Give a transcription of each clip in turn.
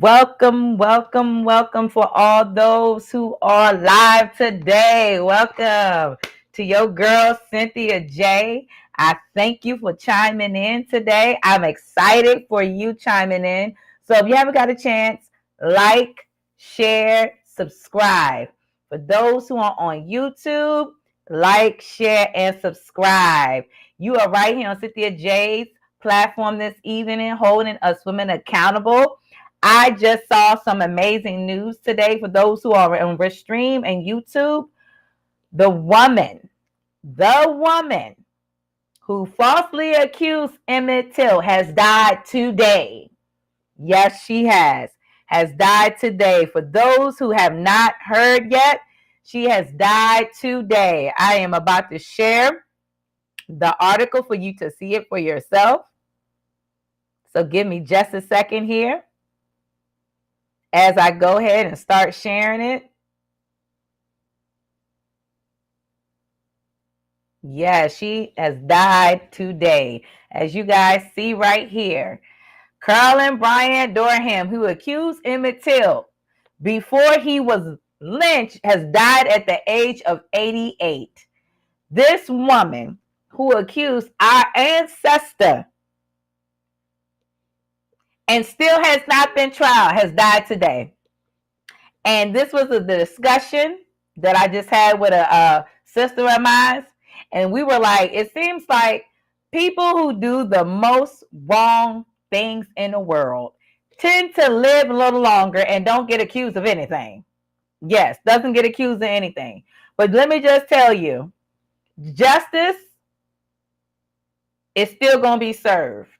Welcome, welcome, welcome for all those who are live today. Welcome to your girl, Cynthia J. I thank you for chiming in today. I'm excited for you chiming in. So if you haven't got a chance, like, share, subscribe. For those who are on YouTube, like, share, and subscribe. You are right here on Cynthia J's platform this evening, holding us women accountable. I just saw some amazing news today for those who are on Restream and YouTube. The woman who falsely accused Emmett Till has died today. Yes, she has died today. For those who have not heard yet, she has died today. I am about to share the article for you to see it for yourself. So give me just a second here as I go ahead and start sharing it. Yeah, she has died today. As you guys see right here, Carolyn Bryant Durham, who accused Emmett Till before he was lynched, has died at the age of 88. This woman who accused our ancestor and still has not been tried has died today. And this was the discussion that I just had with a sister of mine. And we were like, it seems like people who do the most wrong things in the world tend to live a little longer and don't get accused of anything. Yes, doesn't get accused of anything. But let me just tell you, justice is still going to be served.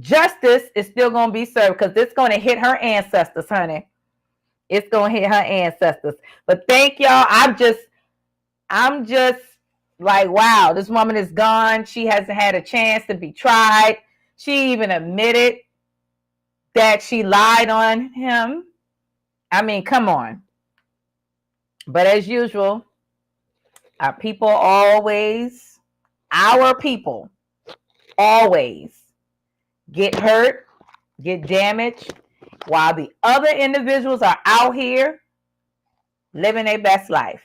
Justice is still going to be served because it's going to hit her ancestors, honey. It's going to hit her ancestors. But thank y'all. I'm just like, wow, this woman is gone. She hasn't had a chance to be tried. She even admitted that she lied on him. I mean, come on. But as usual, our people always get hurt, get damaged, while the other individuals are out here living their best life.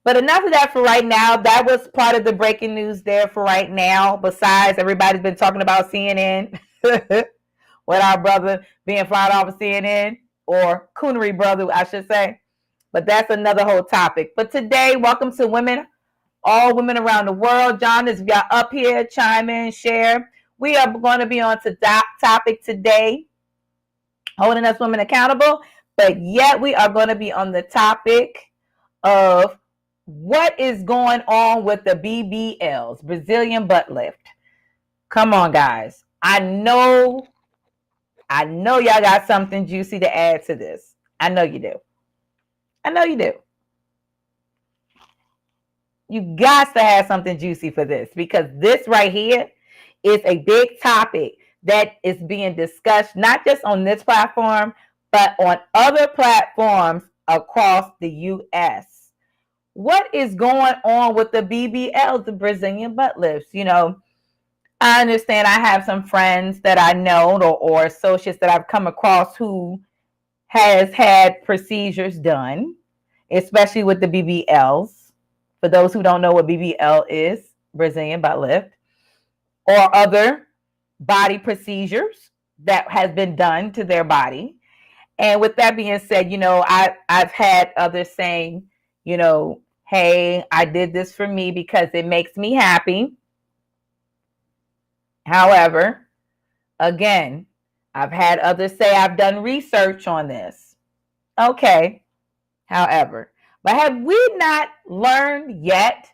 But enough of that for right now. That was part of the breaking news there for right now. Besides, everybody's been talking about CNN. With our brother being fired off of CNN, or Coonery brother, I should say. But that's another whole topic. But today, welcome to women, all women around the world. John, if y'all up here, chime in, share. We are going to be on to topic today, holding us women accountable. But yet we are going to be on the topic of what is going on with the BBLs, Brazilian butt lift. Come on, guys. I know y'all got something juicy to add to this. I know you do. You got to have something juicy for this, because this right here is a big topic that is being discussed, not just on this platform, but on other platforms across the U.S. What is going on with the BBL, the Brazilian butt lifts? You know, I understand I have some friends that I know or associates that I've come across who has had procedures done, especially with the BBLs. For those who don't know what BBL is, Brazilian butt lift, or other body procedures that has been done to their body. And with that being said, you know, I've had others saying, you know, hey, I did this for me because it makes me happy. However, again, I've had others say I've done research on this. Okay. However, but have we not learned yet?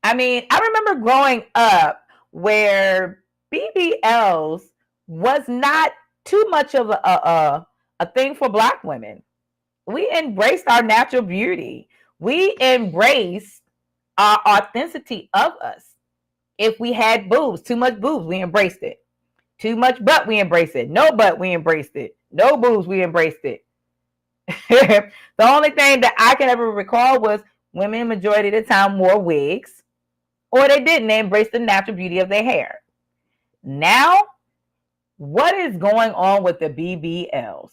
I mean, I remember growing up where BBLs was not too much of a thing for Black women. We embraced our natural beauty. We embraced our authenticity of us. If we had boobs, too much boobs, we embraced it. Too much butt, we embraced it. No butt, we embraced it. No boobs, we embraced it. The only thing that I can ever recall was women majority of the time wore wigs, or they didn't. They embraced the natural beauty of their hair. Now What is going on with the BBLs?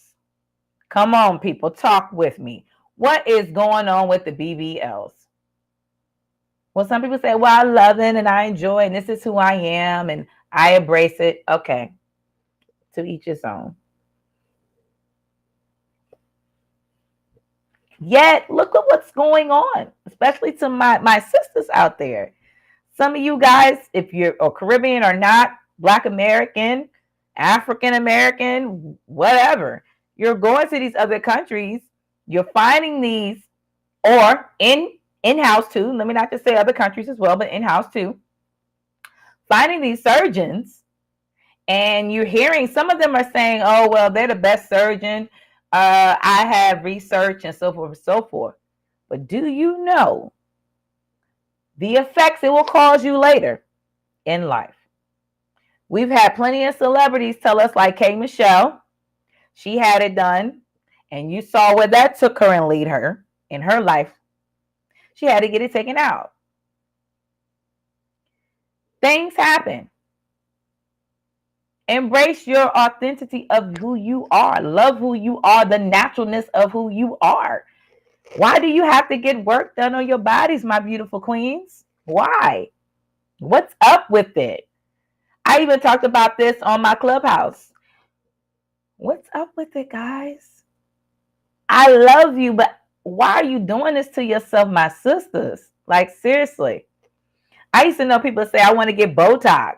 Come on, people, talk with me. What is going on with the BBLs? Well, some people say, well, I love it and I enjoy it and this is who I am and I embrace it. Okay, to each his own. Yet, look at what's going on, especially to my sisters out there. Some of you guys, if you're Caribbean or not, Black American, African American, whatever, you're going to these other countries, you're finding these, or in-house too, let me not just say other countries as well, but in-house too, finding these surgeons, and you're hearing some of them are saying, oh, well, they're the best surgeon. I have research and so forth and so forth. But do you know the effects it will cause you later in life? We've had plenty of celebrities tell us, like K. Michelle, she had it done, and you saw where that took her and lead her in her life. She had to get it taken out. Things happen. Embrace your authenticity of who you are. Love who you are, the naturalness of who you are. Why do you have to get work done on your bodies, my beautiful queens? Why? What's up with it? I even talked about this on my Clubhouse. What's up with it, guys? I love you, but why are you doing this to yourself, my sisters? Like, seriously. I used to know people say, I want to get Botox,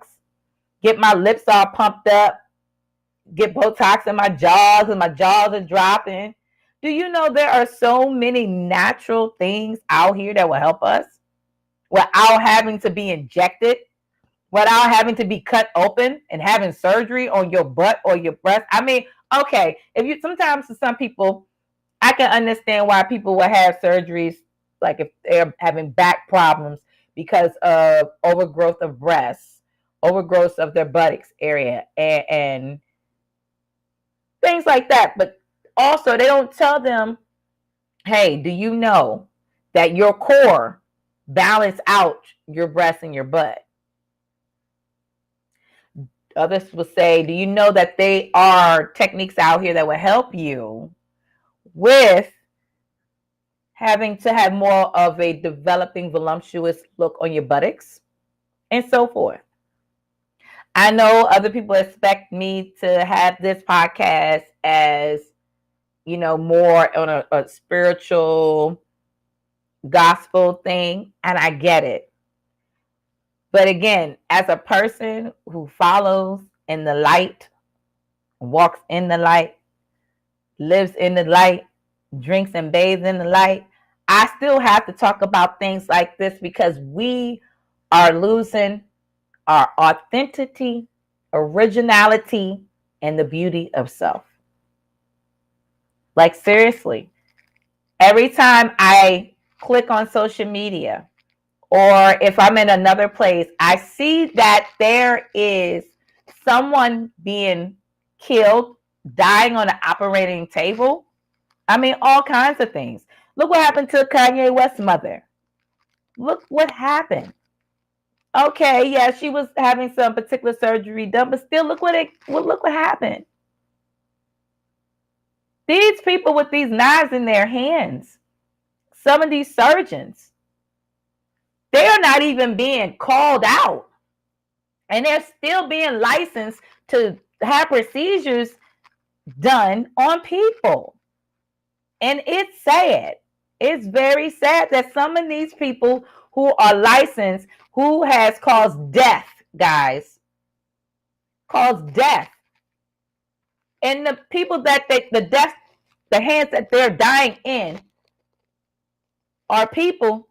get my lips all pumped up, get Botox in my jaws, and my jaws are dropping. Do you know there are so many natural things out here that will help us without having to be injected, without having to be cut open and having surgery on your butt or your breast? I mean, okay, if you sometimes to some people, I can understand why people will have surgeries, like if they're having back problems because of overgrowth of breasts, overgrowth of their buttocks area, and things like that. But also, they don't tell them, hey, do you know that your core balance out your breast and your butt? Others will say, do you know that there are techniques out here that will help you with having to have more of a developing voluptuous look on your buttocks and so forth? I know other people expect me to have this podcast as, you know, more on a spiritual gospel thing, and I get it. But again, as a person who follows in the light, walks in the light, lives in the light, drinks and bathes in the light, I still have to talk about things like this because we are losing our authenticity, originality, and the beauty of self. Like, seriously, every time I click on social media or if I'm in another place, I see that there is someone being killed, dying on an operating table. I mean, all kinds of things. Look what happened to Kanye West's mother. Look what happened. Okay, yeah, she was having some particular surgery done, but still, look what happened. These people with these knives in their hands, some of these surgeons, they are not even being called out, and they're still being licensed to have procedures done on people. And it's sad. It's very sad that some of these people who are licensed, who has caused death, guys, caused death. And the people that the hands that they're dying in are people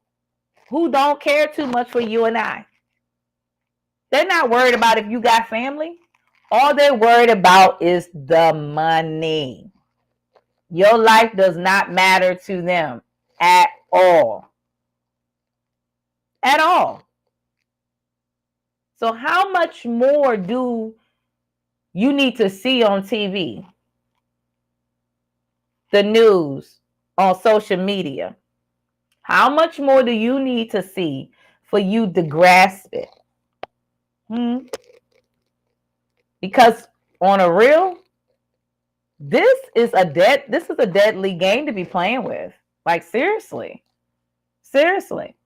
who don't care too much for you and I. They're not worried about if you got family. All they're worried about is the money. Your life does not matter to them at all. At all. So how much more do you need to see on TV, the news, on social media? How much more do you need to see for you to grasp it? Because on a real, this is a deadly game to be playing with. Like, seriously. Seriously.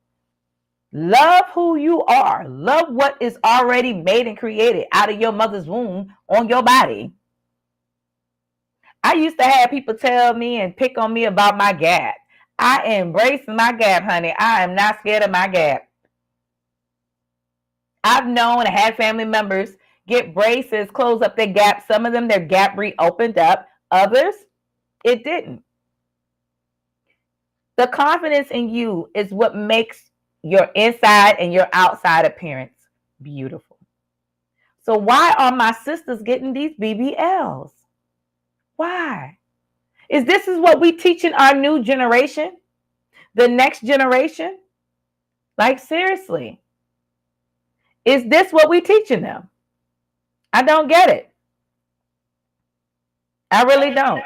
Love who you are. Love what is already made and created out of your mother's womb on your body. I used to have people tell me and pick on me about my gap. I embrace my gap, honey. I am not scared of my gap. I've known and had family members get braces, close up their gap. Some of them, their gap reopened up. Others, it didn't. The confidence in you is what makes your inside and your outside appearance beautiful. So why are my sisters getting these BBLs? Why? Is this what we teaching our new generation? The next generation? Like, seriously. Is this what we teaching them? I don't get it. I really don't.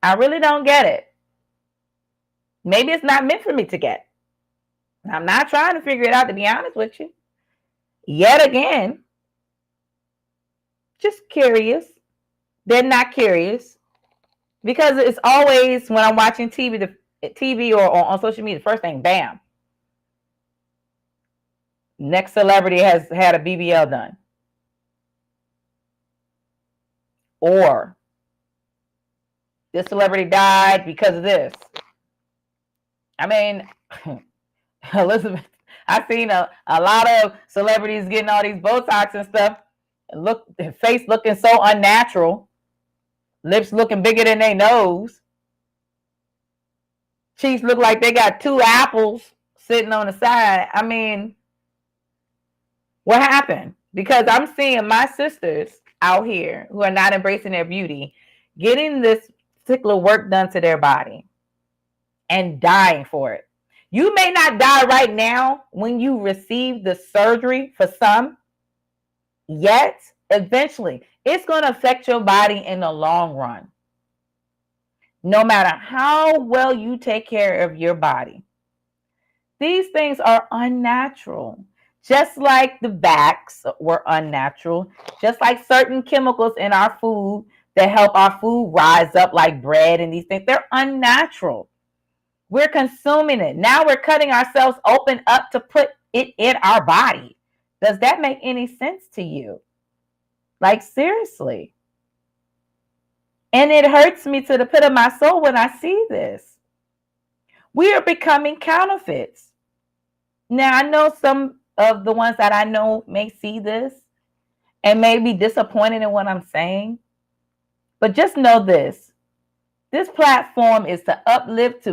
I really don't get it. Maybe it's not meant for me to get. I'm not trying to figure it out, to be honest with you. Yet again, just curious. They're not curious. Because it's always, when I'm watching TV or on social media, the first thing, bam. Next celebrity has had a BBL done. Or this celebrity died because of this. I mean, Elizabeth, I've seen a lot of celebrities getting all these Botox and stuff. Their face looking so unnatural. Lips looking bigger than their nose. Cheeks look like they got 2 apples sitting on the side. I mean, what happened? Because I'm seeing my sisters out here who are not embracing their beauty, getting this particular work done to their body and dying for it. You may not die right now when you receive the surgery for some, yet eventually it's going to affect your body in the long run. No matter how well you take care of your body. These things are unnatural. Just like the vax were unnatural. Just like certain chemicals in our food that help our food rise up, like bread and these things. They're unnatural. We're consuming it. Now we're cutting ourselves open up to put it in our body. Does that make any sense to you? Like, seriously. And it hurts me to the pit of my soul when I see this. We are becoming counterfeits. Now, I know some of the ones that I know may see this and may be disappointed in what I'm saying. But just know this. This platform is to uplift,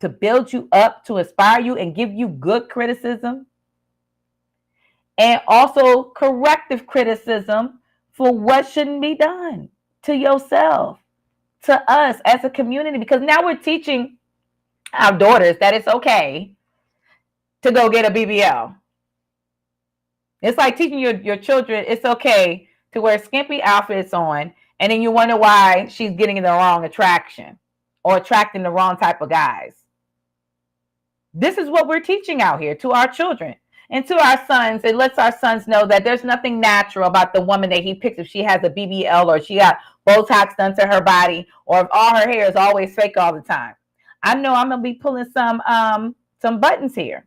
to build you up, to inspire you and give you good criticism. And also corrective criticism for what shouldn't be done to yourself, to us as a community. Because now we're teaching our daughters that it's okay to go get a BBL. It's like teaching your children it's okay to wear skimpy outfits on, and then you wonder why she's getting the wrong attraction or attracting the wrong type of guys. This is what we're teaching out here to our children and to our sons. It lets our sons know that there's nothing natural about the woman that he picks if she has a BBL or she got Botox done to her body, or if all her hair is always fake all the time. I know I'm gonna be pulling some buttons here.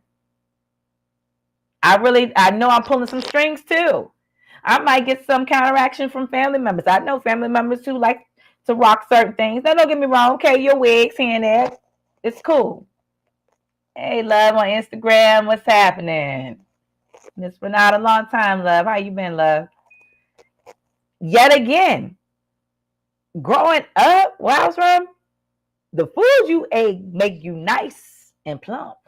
I know I'm pulling some strings too. I might get some counteraction from family members. I know family members who like to rock certain things. Now, don't get me wrong. Okay, your wigs here and there. It's cool. Hey, love on Instagram. What's happening? It's been out a long time, love. How you been, love? Yet again, growing up where I was from, the food you ate make you nice and plump.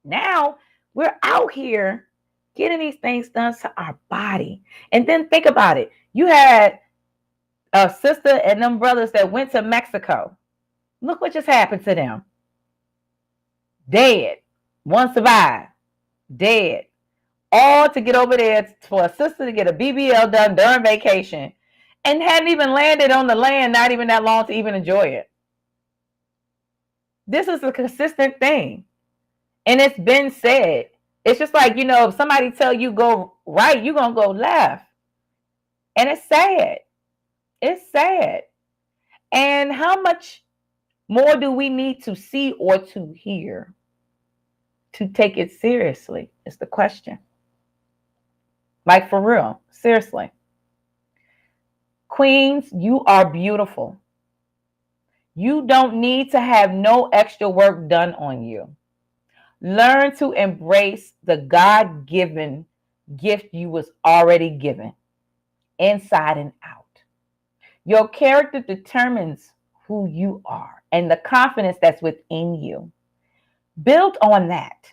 Now, we're out here getting these things done to our body. And then think about it. You had a sister and them brothers that went to Mexico. Look what just happened to them. Dead. One survived. Dead. All to get over there for a sister to get a BBL done during vacation and hadn't even landed on the land, not even that long to even enjoy it. This is a consistent thing. And it's been said. It's just like, if somebody tell you go right, you're going to go left. And it's sad. It's sad. And how much more do we need to see or to hear to take it seriously? Is the question. Like, for real, seriously. Queens, you are beautiful. You don't need to have no extra work done on you. Learn to embrace the God-given gift you was already given, inside and out. Your character determines who you are and the confidence that's within you. Build on that.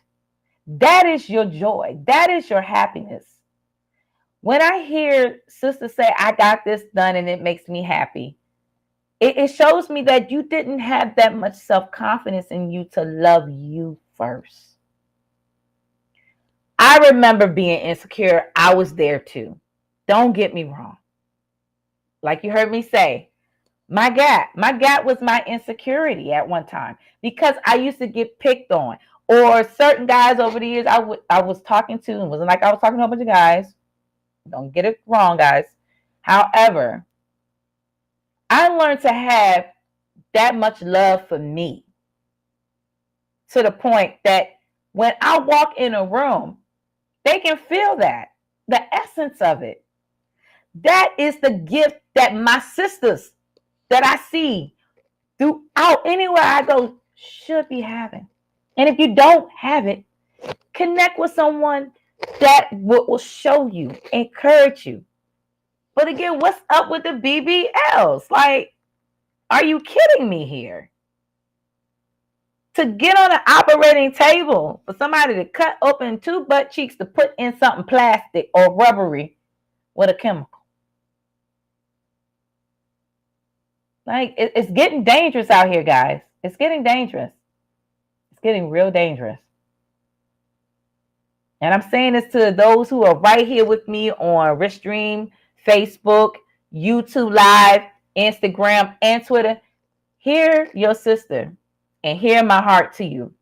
That is your joy. That is your happiness. When I hear sisters say, I got this done and it makes me happy, it shows me that you didn't have that much self-confidence in you to love you first. I remember being insecure. I was there too. Don't get me wrong. Like you heard me say, my gap was my insecurity at one time because I used to get picked on. Or certain guys over the years I was talking to, and it wasn't like I was talking to a bunch of guys. Don't get it wrong, guys. However, I learned to have that much love for me to the point that when I walk in a room, they can feel that, the essence of it. That is the gift that my sisters that I see throughout anywhere I go should be having. And if you don't have it, connect with someone that will show you, encourage you. But again, what's up with the BBLs? Like, are you kidding me here? To get on an operating table for somebody to cut open 2 butt cheeks to put in something plastic or rubbery with a chemical. Like, it's getting dangerous out here, guys. It's getting dangerous. It's getting real dangerous. And I'm saying this to those who are right here with me on Restream, Facebook, YouTube Live, Instagram, and Twitter. Hear your sister and hear my heart to you.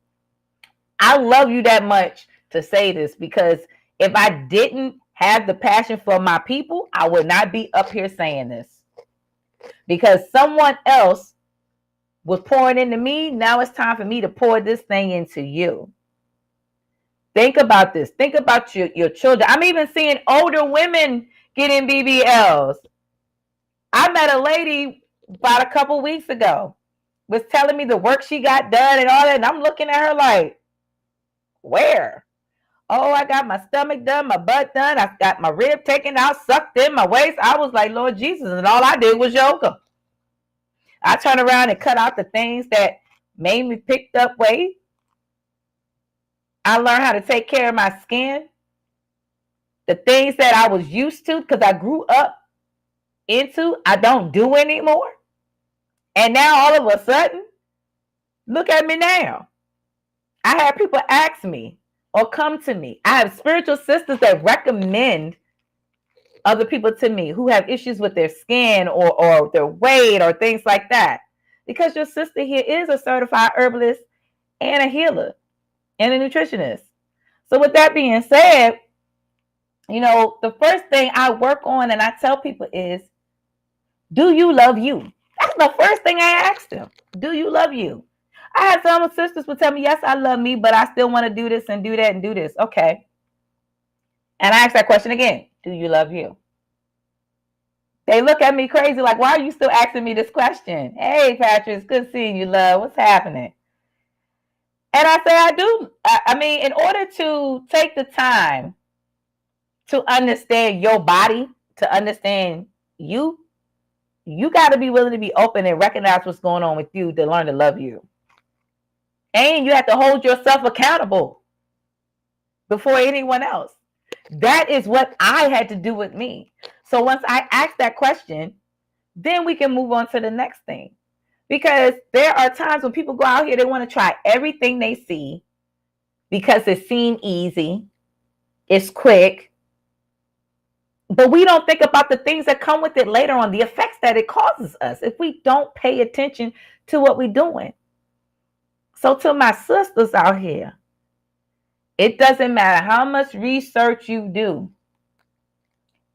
I love you that much to say this, because if I didn't have the passion for my people, I would not be up here saying this. Because someone else was pouring into me, now it's time for me to pour this thing into you. Think about this. Think about your children. I'm even seeing older women getting BBLs. I met a lady about a couple weeks ago, was telling me the work she got done and all that. And I'm looking at her like, where? Oh, I got my stomach done, my butt done. I got my rib taken out, sucked in my waist. I was like, Lord Jesus. And all I did was yoga. I turned around and cut out the things that made me picked up weight. I learned how to take care of my skin. The things that I was used to, because I grew up into, I don't do anymore. And now all of a sudden, look at me now. I have people ask me or come to me. I have spiritual sisters that recommend other people to me who have issues with their skin or their weight or things like that. Because your sister here is a certified herbalist and a healer and a nutritionist. So with that being said, you know, the first thing I work on and I tell people is, do you love you? That's the first thing I ask them. Do you love you? I had some sisters would tell me, yes, I love me, but I still want to do this and do that and do this. Okay. And I ask that question again. Do you love you? They look at me crazy like, why are you still asking me this question? Hey, Patrick, it's good seeing you, love. What's happening? And I say, I do. I mean, in order to take the time to understand your body, to understand you got to be willing to be open and recognize what's going on with you to learn to love you. And you have to hold yourself accountable before anyone else. That is what I had to do with me. So once I ask that question, then we can move on to the next thing. Because there are times when people go out here, they want to try everything they see because it seems easy, it's quick. But we don't think about the things that come with it later on, the effects that it causes us if we don't pay attention to what we're doing. So to my sisters out here, it doesn't matter how much research you do.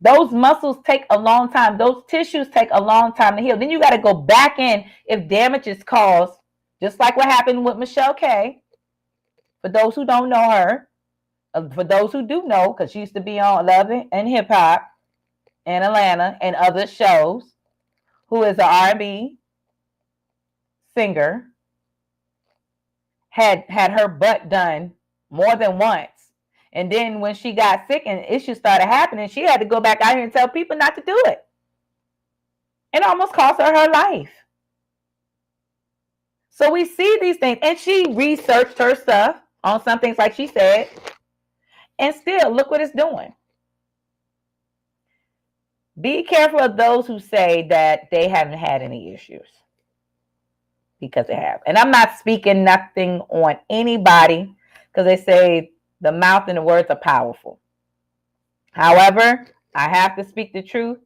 Those muscles take a long time. Those tissues take a long time to heal. Then you got to go back in if damage is caused, just like what happened with Michelle K. For those who don't know her, for those who do know, because she used to be on Love and Hip Hop in Atlanta and other shows, who is an R&B singer, had her butt done more than once. And then when she got sick and issues started happening, she had to go back out here and tell people not to do it. It almost cost her life. So we see these things. And she researched her stuff on some things, like she said. And still, look what it's doing. Be careful of those who say that they haven't had any issues. Because they have. And I'm not speaking nothing on anybody, because they say the mouth and the words are powerful. However, I have to speak the truth.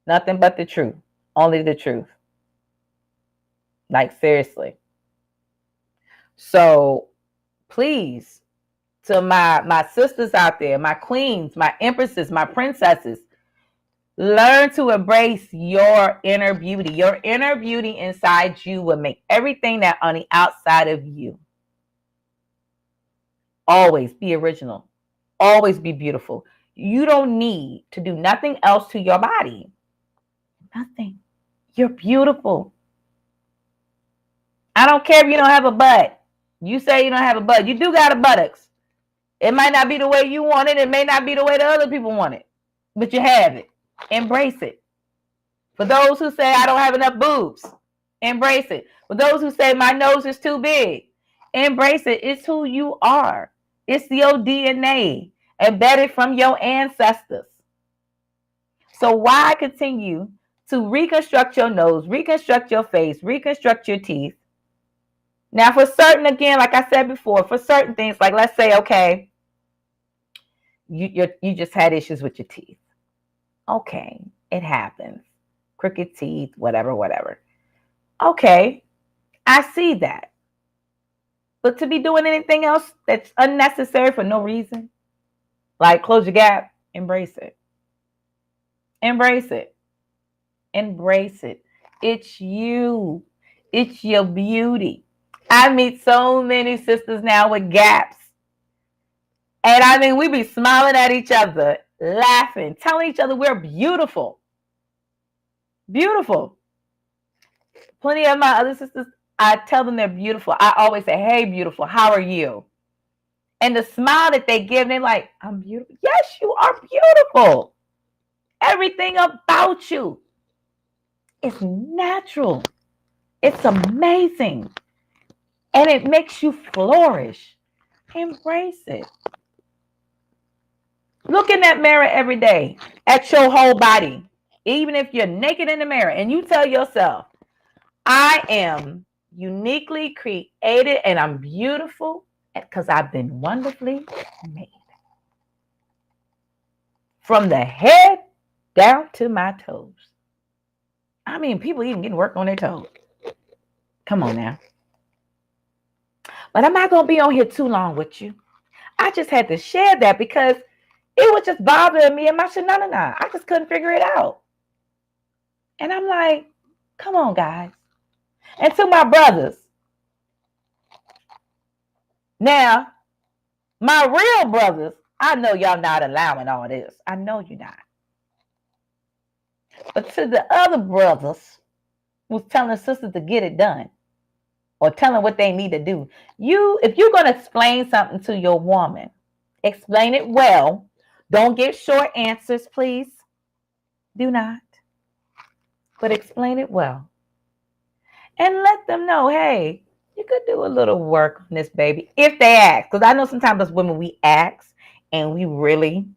Nothing but the truth. Only the truth. Like, seriously. So, please, to my sisters out there, my queens, my empresses, my princesses, learn to embrace your inner beauty. Your inner beauty inside you will make everything that on the outside of you. Always be original. Always be beautiful. You don't need to do nothing else to your body. Nothing. You're beautiful. I don't care if you don't have a butt. You say you don't have a butt. You do got a buttocks. It might not be the way you want it. It may not be the way the other people want it. But you have it. Embrace it. For those who say I don't have enough boobs, embrace it. For those who say my nose is too big, embrace it. It's who you are. It's your DNA embedded from your ancestors. So why continue to reconstruct your nose, reconstruct your face, reconstruct your teeth? Now, for certain, again, like I said before, for certain things, like let's say, okay, you just had issues with your teeth. Okay, it happens. Crooked teeth, whatever. Okay, I see that. But to be doing anything else that's unnecessary for no reason, like close your gap, embrace it. Embrace it. Embrace it. It's you. It's your beauty. I meet so many sisters now with gaps. And I mean, we be smiling at each other, laughing, telling each other we're beautiful. Beautiful. Plenty of my other sisters, I tell them they're beautiful. I always say, hey, beautiful, how are you? And the smile that they give, they're like, I'm beautiful. Yes, you are beautiful. Everything about you is natural. It's amazing. And it makes you flourish. Embrace it. Look in that mirror every day at your whole body. Even if you're naked in the mirror and you tell yourself, I am uniquely created and I'm beautiful because I've been wonderfully made. From the head down to my toes. I mean, people even getting work on their toes. Come on now. But I'm not going to be on here too long with you. I just had to share that because it was just bothering me and my shenanigans. I just couldn't figure it out. And I'm like, come on, guys. And to my brothers. Now, my real brothers, I know y'all not allowing all this. I know you're not. But to the other brothers who's telling sisters to get it done or telling what they need to do, if you're going to explain something to your woman, explain it well. Don't give short answers, please. Do not. But explain it well. And let them know, hey, you could do a little work on this, baby, if they ask. Because I know sometimes as women, we ask, and we really,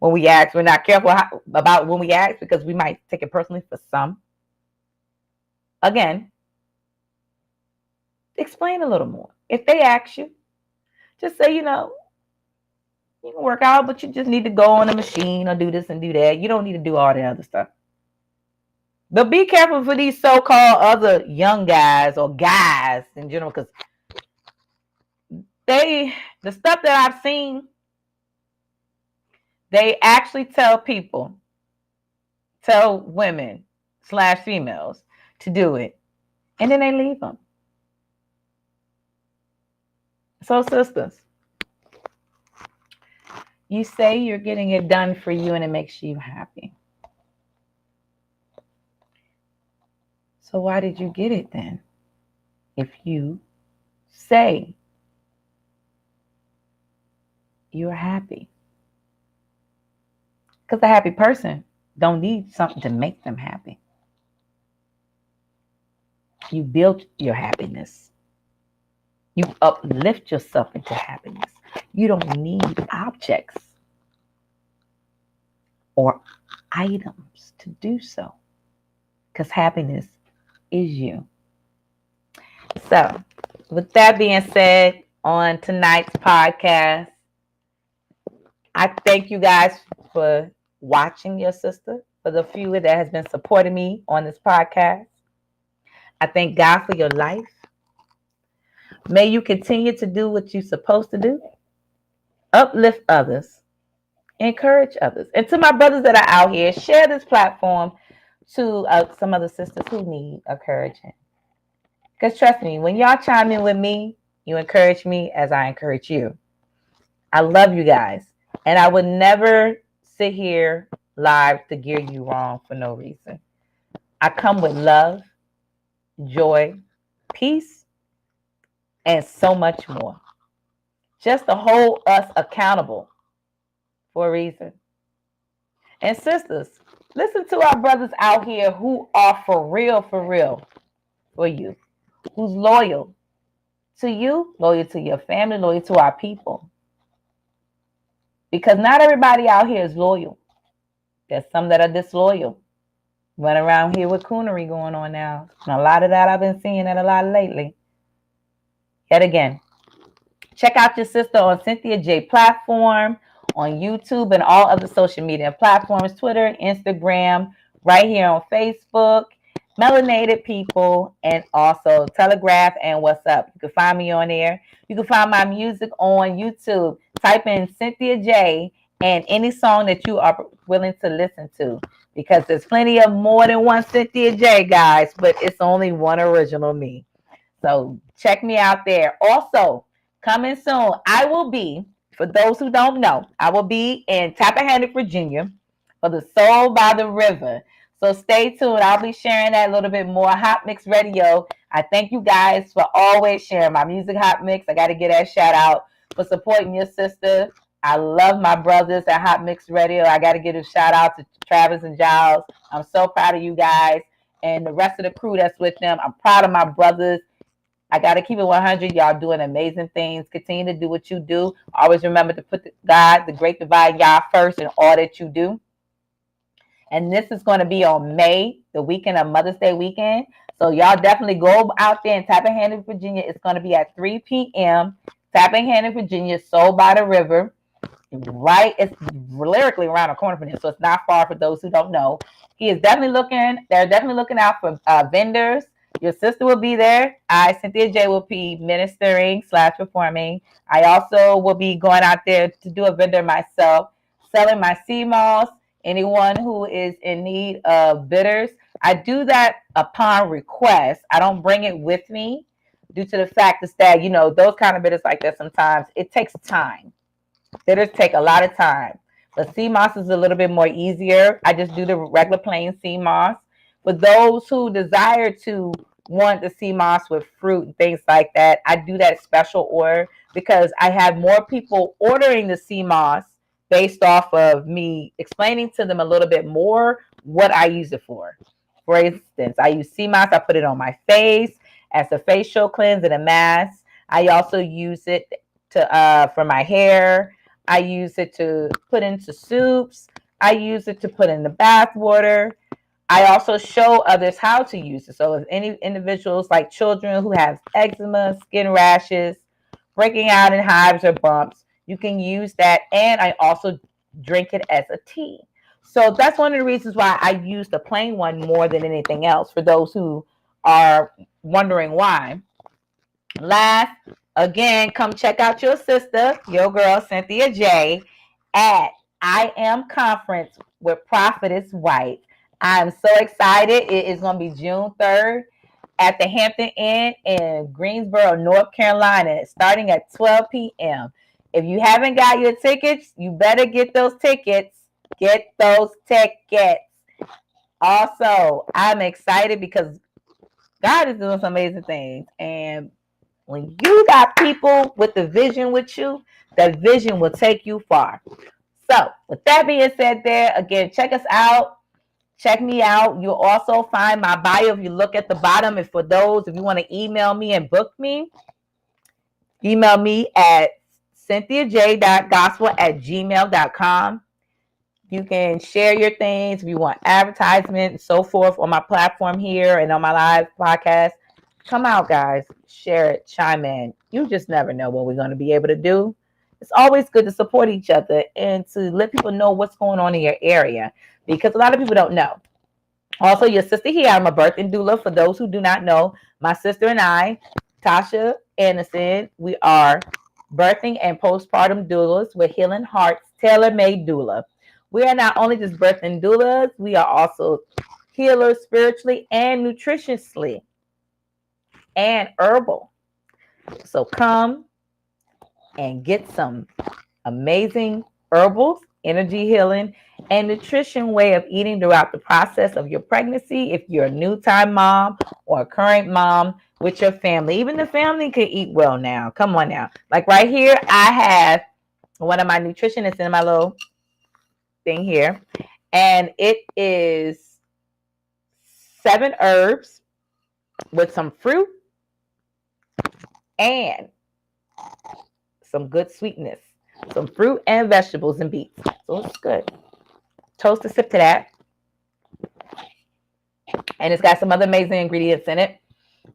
when we ask, we're not careful about when we ask because we might take it personally for some. Again, explain a little more. If they ask you, just say, you can work out, but you just need to go on a machine or do this and do that. You don't need to do all the other stuff. But be careful for these so-called other young guys or guys in general, because the stuff that I've seen, They actually tell women / females to do it, and then they leave them. So, sisters, you say you're getting it done for you and it makes you happy. So why did you get it then? If you say you're happy. Because a happy person don't need something to make them happy. You build your happiness. You uplift yourself into happiness. You don't need objects or items to do so. Because happiness is you. So, with that being said, on tonight's podcast, I thank you guys for watching your sister, for the few that has been supporting me on this podcast. I thank God for your life. May you continue to do what you're supposed to do. Uplift others. Encourage others. And to my brothers that are out here, share this platform to some other sisters who need encouraging. Because trust me, when y'all chime in with me, you encourage me as I encourage you. I love you guys. And I would never sit here live to gear you wrong for no reason. I come with love, joy, peace, and so much more. Just to hold us accountable for a reason. And sisters, listen to our brothers out here who are for real for you. Who's loyal to you, loyal to your family, loyal to our people. Because not everybody out here is loyal. There's some that are disloyal. Running around here with coonery going on now. And a lot of that I've been seeing that a lot lately. Yet again, check out your sister on Cynthia J platform, on YouTube and all other social media platforms, Twitter, Instagram, right here on Facebook, Melanated People, and also Telegraph and What's Up. You can find me on there. You can find my music on YouTube. Type in Cynthia J and any song that you are willing to listen to, because there's plenty of more than one Cynthia J, guys, but it's only one original me. So check me out there. Also, coming soon, I will be, for those who don't know, I will be in Tappahannock, Virginia for the Soul by the River. So stay tuned. I'll be sharing that a little bit more. Hot Mix Radio. I thank you guys for always sharing my music, Hot Mix. I got to get that shout out for supporting your sister. I love my brothers at Hot Mix Radio. I got to give a shout out to Travis and Giles. I'm so proud of you guys and the rest of the crew that's with them. I'm proud of my brothers. I got to keep it 100. Y'all doing amazing things. Continue to do what you do. Always remember to put God, the great divine Yah, first in all that you do. And this is going to be on May, the weekend of Mother's Day weekend. So y'all definitely go out there in Tappahannock, Virginia. It's going to be at 3 p.m. Tappahannock, Virginia, Soul by the River. Right, it's lyrically around the corner from here, so it's not far for those who don't know. They're definitely looking out for vendors. Your sister will be there. I, Cynthia J, will be ministering / performing. I also will be going out there to do a vendor myself, selling my sea moss. Anyone who is in need of bitters, I do that upon request. I don't bring it with me due to the fact that, those kind of bitters like that, sometimes it takes time. Bitters take a lot of time. But sea moss is a little bit more easier. I just do the regular plain sea moss. For those who desire to want the sea moss with fruit and things like that, I do that special order because I have more people ordering the sea moss based off of me explaining to them a little bit more what I use it for. For instance, I use sea moss. I put it on my face as a facial cleanse and a mask. I also use it for my hair. I use it to put into soups. I use it to put in the bath water. I also show others how to use it. So if any individuals like children who have eczema, skin rashes, breaking out in hives or bumps, you can use that. And I also drink it as a tea. So that's one of the reasons why I use the plain one more than anything else, for those who are wondering why. Last, again, come check out your sister, your girl, Cynthia J, at I Am Conference with Prophetess White. I'm so excited. It is going to be June 3rd at the Hampton Inn in Greensboro, North Carolina, starting at 12 p.m. If you haven't got your tickets, you better get those tickets. Get those tickets. Also, I'm excited because God is doing some amazing things. And when you got people with the vision with you, that vision will take you far. So, with that being said, there again, check us out. Check me out. You'll also find my bio if you look at the bottom. And for those, if you want to email me and book me, email me at cynthiajgospel@gmail.com. You can share your things if you want advertisement and so forth on my platform here and on my live podcast. Come out, guys. Share it. Chime in. You just never know what we're going to be able to do. It's always good to support each other and to let people know what's going on in your area because a lot of people don't know. Also, your sister here, I'm a birthing doula. For those who do not know, my sister and I, Tasha Anderson, we are birthing and postpartum doulas with Healing Hearts Tailor-Made Doula. We are not only just birthing doulas, we are also healers spiritually and nutritionally and herbal. So come and get some amazing herbals, energy healing, and nutrition way of eating throughout the process of your pregnancy. If you're a new time mom or a current mom with your family, even the family can eat well now. Come on now. Like right here, I have one of my nutritionists in my little thing here, and it is 7 herbs with some fruit and some good sweetness, some fruit and vegetables and beets. So it's good. Toast a sip to that. And it's got some other amazing ingredients in it.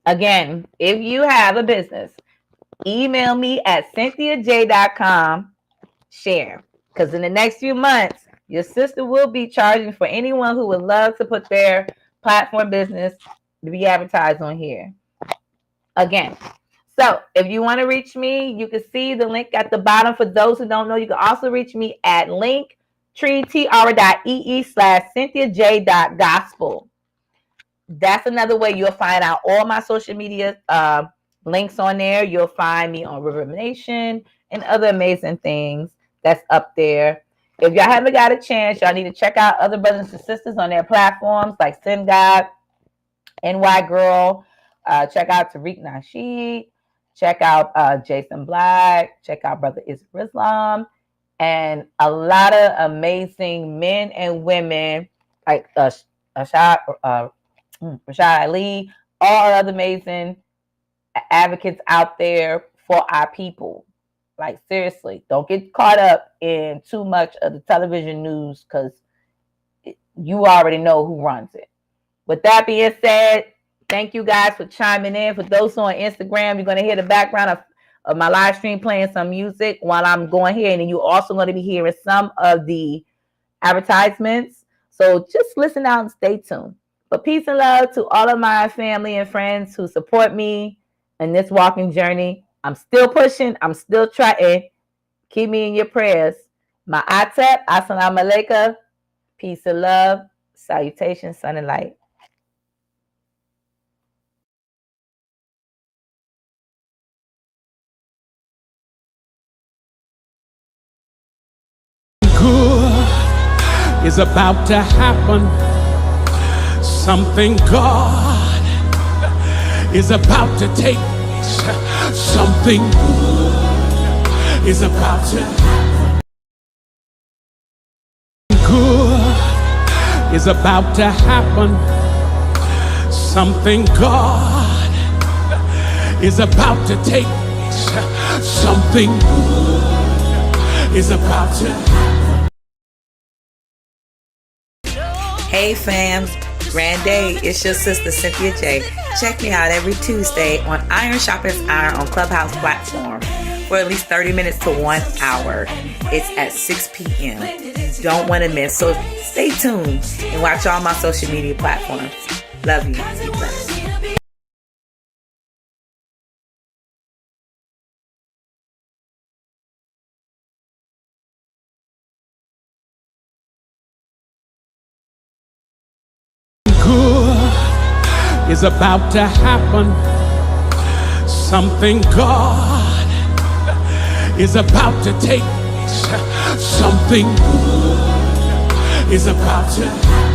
Again, if you have a business, email me at cynthiaj.com, share. Because in the next few months, your sister will be charging for anyone who would love to put their platform business to be advertised on here. Again, so if you want to reach me, you can see the link at the bottom. For those who don't know, you can also reach me at linktr.ee/cynthiaj.gospel. That's another way you'll find out all my social media links on there. You'll find me on River Nation and other amazing things that's up there. If y'all haven't got a chance, y'all need to check out other brothers and sisters on their platforms like Sin God, NY Girl. Check out Tariq Nasheed. Check out Jason Black. Check out Brother Islam. And a lot of amazing men and women like Rashad Ali, all other amazing advocates out there for our people. Like, seriously, don't get caught up in too much of the television news because you already know who runs it. With that being said, thank you guys for chiming in. For those on Instagram, you're going to hear the background of my live stream playing some music while I'm going here. And you're also going to be hearing some of the advertisements. So just listen out and stay tuned. But peace and love to all of my family and friends who support me in this walking journey. I'm still pushing. I'm still trying. Keep me in your prayers. My Atep, Assalamu Alaikum. Peace and love. Salutations, sun and light. Good is about to happen. Something God is about to take. Something good is about to happen. Good is about to happen. Something God is about to take. Something good is about to happen. Hey fams, grand day. It's your sister Cynthia J. Check me out every Tuesday on Iron Sharpens Iron on Clubhouse platform for at least 30 minutes to 1 hour. It's at 6 p.m. You don't want to miss. So stay tuned and watch all my social media platforms. Love you. Be blessed. is about to happen. Something God is about to take place. Something good is about to happen.